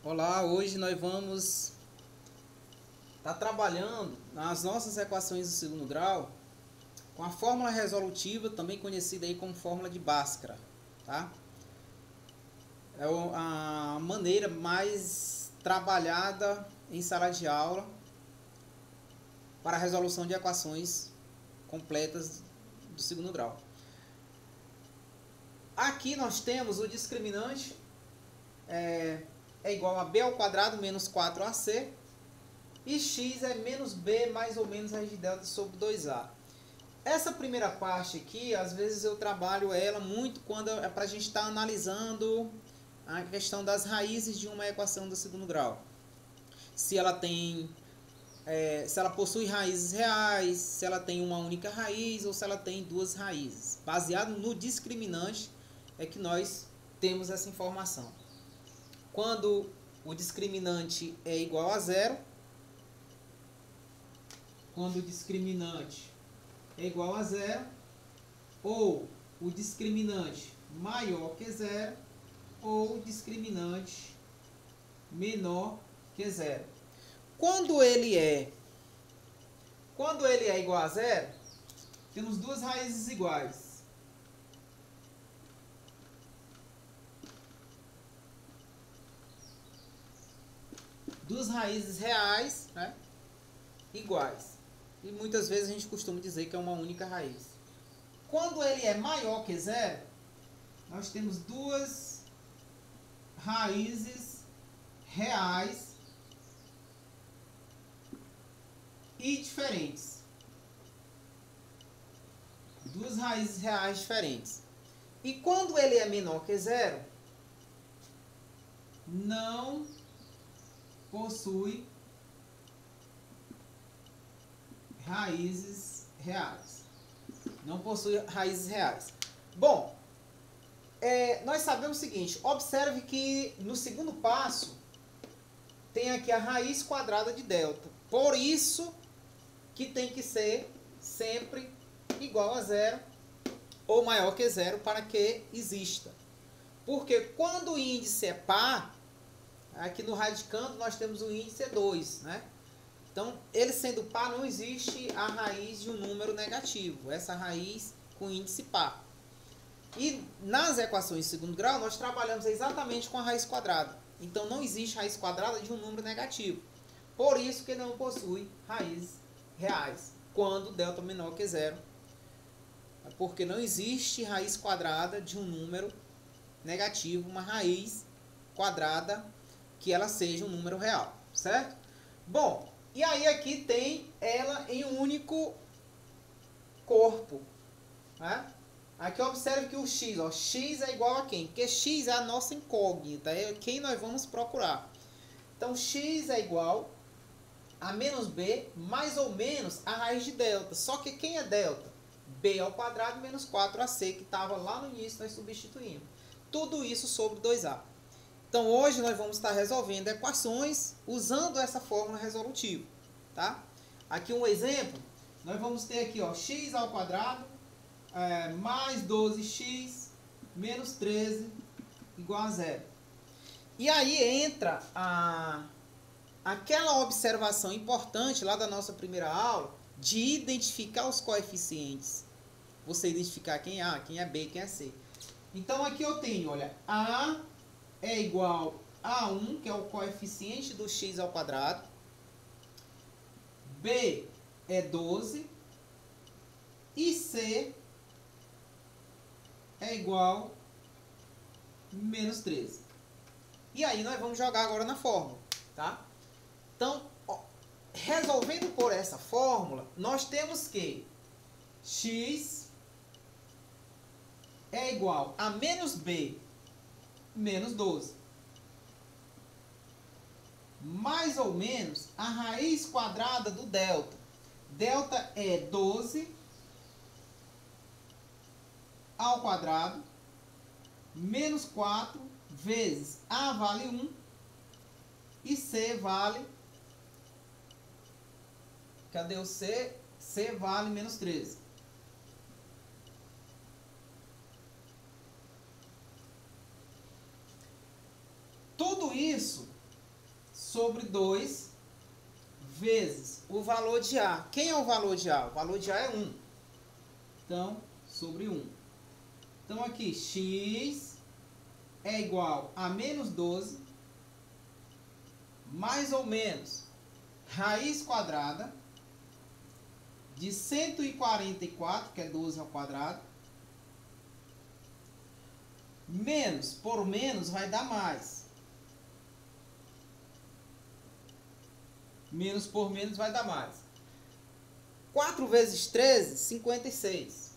Olá, hoje nós vamos estar trabalhando nas nossas equações do segundo grau com a fórmula resolutiva, também conhecida aí como fórmula de Bhaskara, tá? É a maneira mais trabalhada em sala de aula para a resolução de equações completas do segundo grau. Aqui nós temos o discriminante é igual a b ao quadrado menos 4ac, e x é menos b mais ou menos raiz de delta sobre 2a. Essa primeira parte aqui, às vezes eu trabalho ela muito quando é para a gente estar analisando a questão das raízes de uma equação do segundo grau. Se ela tem, se ela possui raízes reais, se ela tem uma única raiz ou se ela tem duas raízes. Baseado no discriminante é que nós temos essa informação. Quando o discriminante é igual a zero, quando o discriminante é igual a zero, ou o discriminante maior que zero, ou o discriminante menor que zero. Quando ele é igual a zero, temos duas raízes iguais. Duas raízes reais, né, iguais. E muitas vezes a gente costuma dizer que é uma única raiz. Quando ele é maior que zero, nós temos duas raízes reais e diferentes. Duas raízes reais diferentes. E quando ele é menor que zero, não possui raízes reais. Não possui raízes reais. Bom, nós sabemos o seguinte, observe que no segundo passo tem aqui a raiz quadrada de delta. Por isso que tem que ser sempre igual a zero ou maior que zero para que exista. Porque quando o índice é par, aqui no radicando nós temos o índice 2, né? Então, ele sendo par, não existe a raiz de um número negativo. Essa raiz com índice par. E nas equações de segundo grau, nós trabalhamos exatamente com a raiz quadrada. Então, não existe raiz quadrada de um número negativo. Por isso que ele não possui raízes reais, quando delta menor que zero. Porque não existe raiz quadrada de um número negativo, uma raiz quadrada que ela seja um número real, certo? Bom, e aí aqui tem ela em um único corpo, né? Aqui observe que o x, ó, x é igual a quem? Porque x é a nossa incógnita, é quem nós vamos procurar. Então x é igual a menos b mais ou menos a raiz de delta. Só que quem é delta? B ao quadrado menos 4ac, que estava lá no início, nós substituímos. Tudo isso sobre 2a. Então hoje nós vamos estar resolvendo equações usando essa fórmula resolutiva, tá? Aqui um exemplo, nós vamos ter aqui, ó, x ao quadrado mais 12x menos 13 igual a zero. E aí entra aquela observação importante lá da nossa primeira aula de identificar os coeficientes. Você identificar quem é A, quem é B, quem é C. Então aqui eu tenho, olha, A é igual a 1, que é o coeficiente do x ao quadrado. B é 12. E C é igual a menos 13. E aí nós vamos jogar agora na fórmula, tá? Então, ó, resolvendo por essa fórmula, nós temos que x é igual a menos b menos 12, mais ou menos a raiz quadrada do delta. Delta é 12 ao quadrado menos 4 vezes a vale 1 e c vale, cadê o c? C vale menos 13. Tudo isso sobre 2 vezes o valor de A. Quem é o valor de A? O valor de A é 1. Então, sobre 1. Então, aqui, x é igual a menos 12, mais ou menos, raiz quadrada de 144, que é 12 ao quadrado, menos por menos vai dar mais. Menos por menos vai dar mais. 4 vezes 13, 56.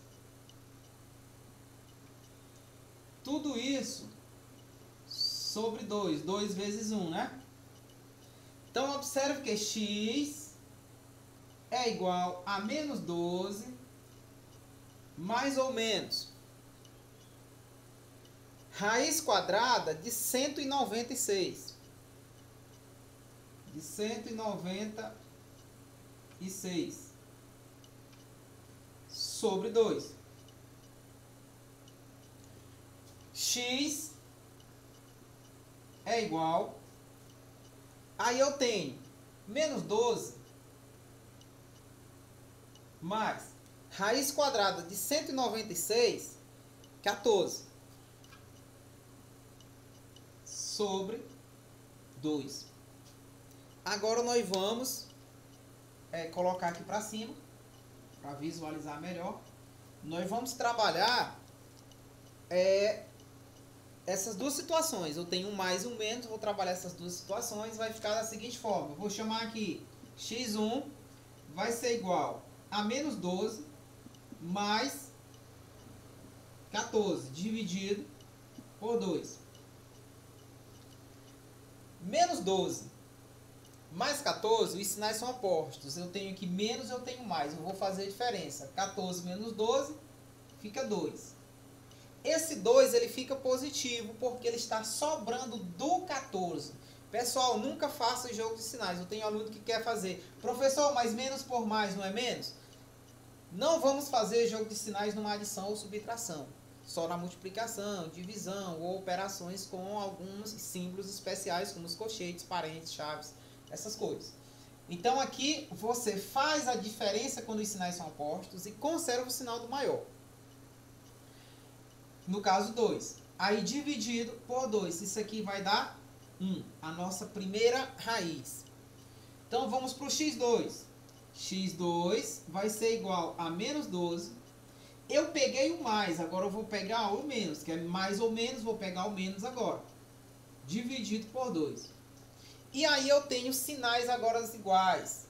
Tudo isso sobre 2. 2 vezes 1, né? Então, observe que x é igual a menos 12, mais ou menos, raiz quadrada de 196. De 196 sobre 2. X é igual, aí eu tenho menos 12 mais raiz quadrada de 196, 14, sobre 2. Agora nós vamos colocar aqui para cima, para visualizar melhor. Nós vamos trabalhar essas duas situações. Eu tenho um mais e um menos, vou trabalhar essas duas situações, vai ficar da seguinte forma. Eu vou chamar aqui x1 vai ser igual a menos 12 mais 14 dividido por 2. Menos 12 mais 14, os sinais são opostos. Eu tenho aqui menos, eu tenho mais. Eu vou fazer a diferença. 14 menos 12 fica 2. Esse 2 ele fica positivo porque ele está sobrando do 14. Pessoal, nunca faça jogo de sinais. Eu tenho aluno que quer fazer. Professor, mas menos por mais não é menos? Não vamos fazer jogo de sinais numa adição ou subtração. Só na multiplicação, divisão ou operações com alguns símbolos especiais, como os colchetes, parênteses, chaves, essas coisas. Então aqui você faz a diferença quando os sinais são opostos e conserva o sinal do maior. No caso 2. Aí dividido por 2. Isso aqui vai dar 1. A nossa primeira raiz. Então vamos para o x2. x2 vai ser igual a menos 12. Eu peguei o mais, agora eu vou pegar o menos, que é mais ou menos, vou pegar o menos agora. Dividido por 2. E aí eu tenho sinais agora iguais.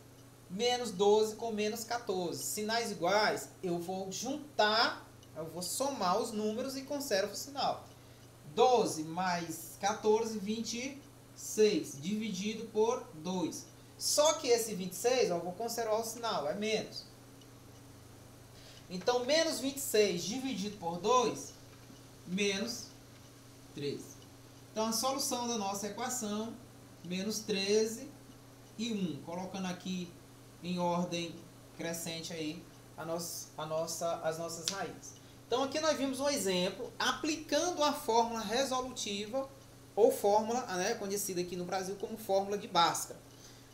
Menos 12 com menos 14. Sinais iguais, eu vou juntar, eu vou somar os números e conservo o sinal. 12 mais 14, 26. Dividido por 2. Só que esse 26, eu vou conservar o sinal, é menos. Então, menos 26 dividido por 2, menos 13. Então, a solução da nossa equação, menos 13 e 1. Colocando aqui em ordem crescente aí as nossas raízes. Então, aqui nós vimos um exemplo aplicando a fórmula resolutiva, ou fórmula, né, conhecida aqui no Brasil como fórmula de Bhaskara.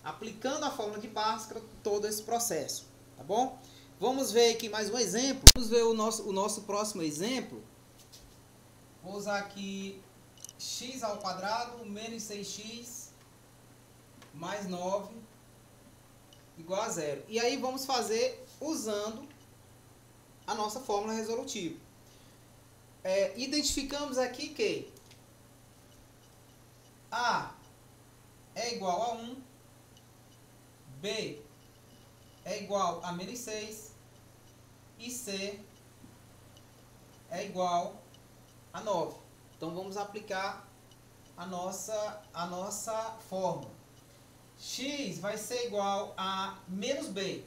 Aplicando a fórmula de Bhaskara, todo esse processo, tá bom? Vamos ver aqui mais um exemplo. Vamos ver o nosso próximo exemplo. Vou usar aqui x ao quadrado menos 6x mais 9 igual a 0. E aí vamos fazer usando a nossa fórmula resolutiva. Identificamos aqui que A é igual a 1, B é igual a menos 6 e C é igual a 9. Então vamos aplicar a nossa fórmula. X vai ser igual a menos B.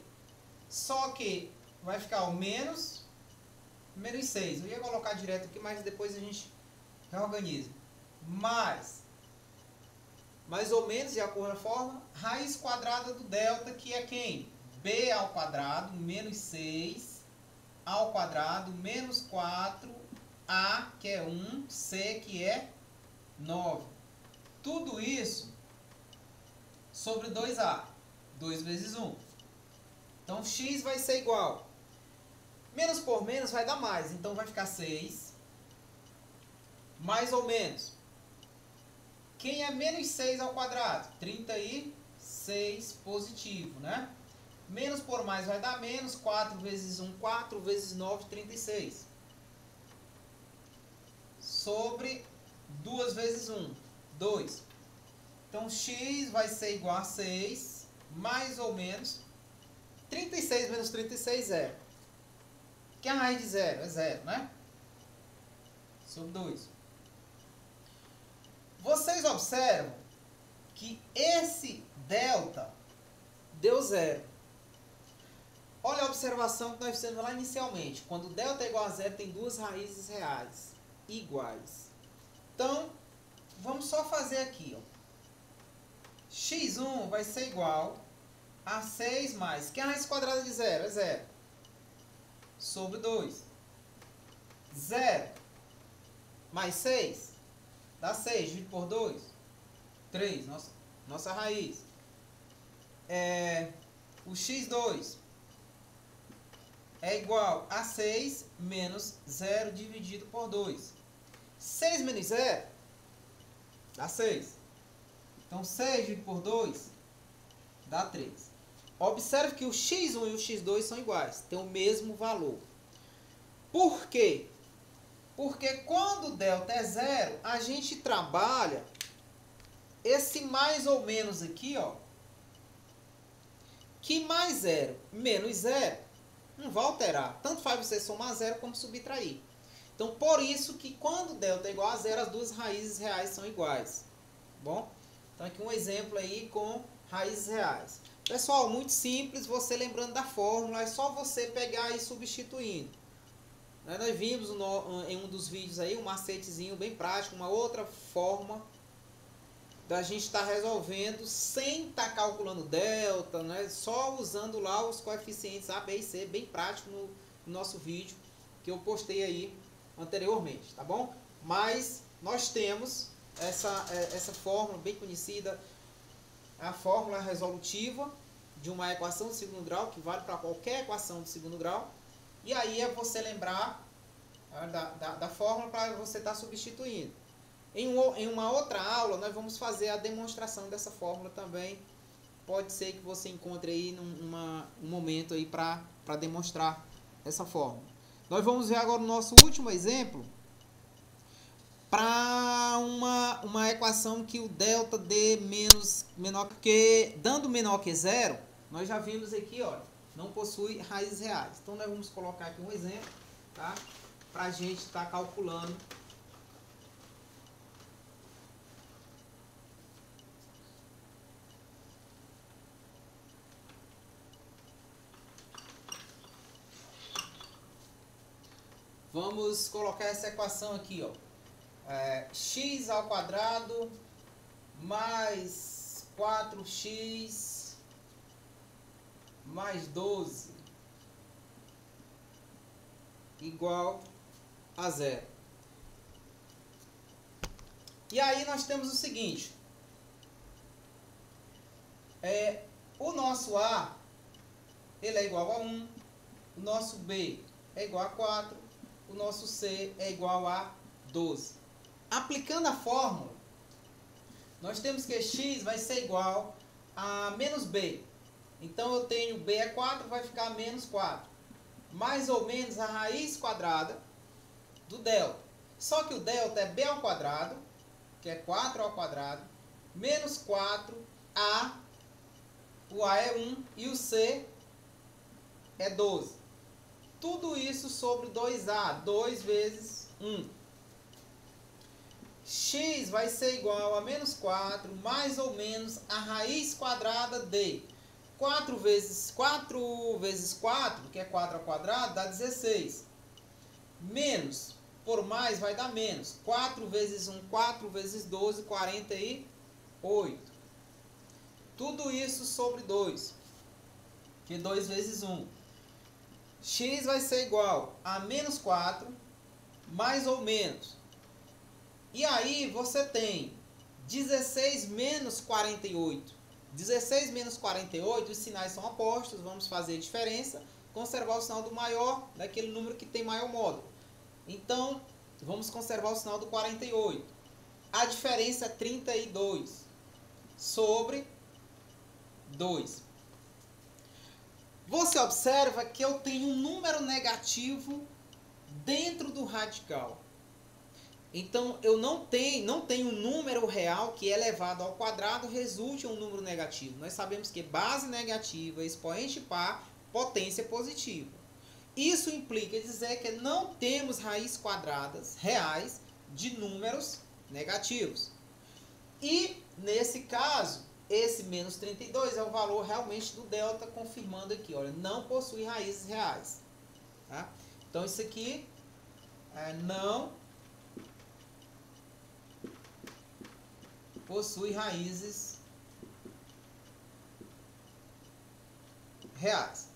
Só que vai ficar o menos 6. Eu ia colocar direto aqui, mas depois a gente reorganiza. Mais ou menos, de acordo com a fórmula, raiz quadrada do delta, que é quem? B ao quadrado menos 6 ao quadrado menos 4, A que é 1, C que é 9. Tudo isso sobre 2A. 2 vezes 1. Então, x vai ser igual. Menos por menos vai dar mais. Então, vai ficar 6. Mais ou menos. Quem é menos 6 ao quadrado? 36 positivo, né? Menos por mais vai dar menos. 4 vezes 1, 4 vezes 9, 36. Sobre 2 vezes 1, 2. Então, x vai ser igual a 6, mais ou menos. 36 menos 36, 0. Que é a raiz de 0? É 0, né? Sobre 2. Vocês observam que esse delta deu 0. Olha a observação que nós fizemos lá inicialmente. Quando delta é igual a 0, tem duas raízes reais iguais. Então, vamos só fazer aqui. Ó. x1 vai ser igual a 6 mais... Que é a raiz quadrada de 0? É 0. Sobre 2. 0 mais 6 dá 6. Dividido por 2. 3. Nossa raiz. O x2 é igual a 6 menos 0 dividido por 2. 6 menos 0 dá 6. Então, 6 dividido por 2 dá 3. Observe que o x1 e o x2 são iguais. Tem o mesmo valor. Por quê? Porque quando o delta é 0, a gente trabalha esse mais ou menos aqui, ó. Que mais 0 menos 0 não vai alterar. Tanto faz você somar 0 como subtrair. Então, por isso que quando delta é igual a 0, as duas raízes reais são iguais. Bom? Então, aqui um exemplo aí com raízes reais. Pessoal, muito simples, você lembrando da fórmula, é só você pegar e substituindo. Nós vimos em um dos vídeos aí um macetezinho bem prático, uma outra forma da gente estar resolvendo sem estar calculando delta, né? Só usando lá os coeficientes A, B e C, bem prático no nosso vídeo que eu postei aí anteriormente, tá bom? Mas nós temos essa fórmula bem conhecida, a fórmula resolutiva de uma equação de segundo grau, que vale para qualquer equação de segundo grau. E aí é você lembrar da fórmula para você estar substituindo. Em uma outra aula, nós vamos fazer a demonstração dessa fórmula também. Pode ser que você encontre aí um momento aí para demonstrar essa fórmula. Nós vamos ver agora o nosso último exemplo para uma equação que o delta dê menor que, dando menor que 0, nós já vimos aqui, olha, não possui raízes reais. Então, nós vamos colocar aqui um exemplo, tá? Para a gente estar calculando. Vamos colocar essa equação aqui, ó. X ao quadrado mais 4x mais 12 igual a 0. E aí nós temos o seguinte. O nosso A ele é igual a 1. O nosso B é igual a 4. O nosso C é igual a 12. Aplicando a fórmula, nós temos que x vai ser igual a menos b. Então, eu tenho b é 4, vai ficar menos 4. Mais ou menos a raiz quadrada do delta. Só que o delta é b ao quadrado, que é 4 ao quadrado, menos 4a, o a é 1 e o c é 12. Tudo isso sobre 2a, 2 vezes 1. X vai ser igual a menos 4, mais ou menos a raiz quadrada de 4 vezes 4, que é 4 ao quadrado, dá 16. Menos, por mais vai dar menos. 4 vezes 1, 4 vezes 12, 48. Tudo isso sobre 2, que é 2 vezes 1. X vai ser igual a menos 4, mais ou menos. E aí você tem 16 menos 48. 16 menos 48, os sinais são opostos, vamos fazer a diferença, conservar o sinal do maior, daquele número que tem maior módulo. Então, vamos conservar o sinal do 48. A diferença é 32 sobre 2. Você observa que eu tenho um número negativo dentro do radical. Então, eu não tenho um número real que elevado ao quadrado resulte em um número negativo. Nós sabemos que base negativa, expoente par, potência positiva. Isso implica dizer que não temos raízes quadradas reais de números negativos. E, nesse caso, esse menos 32 é o valor realmente do delta, confirmando aqui, olha, não possui raízes reais. Tá? Então, isso aqui não possui raízes reais.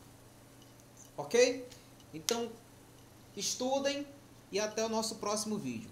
Ok? Então, estudem e até o nosso próximo vídeo.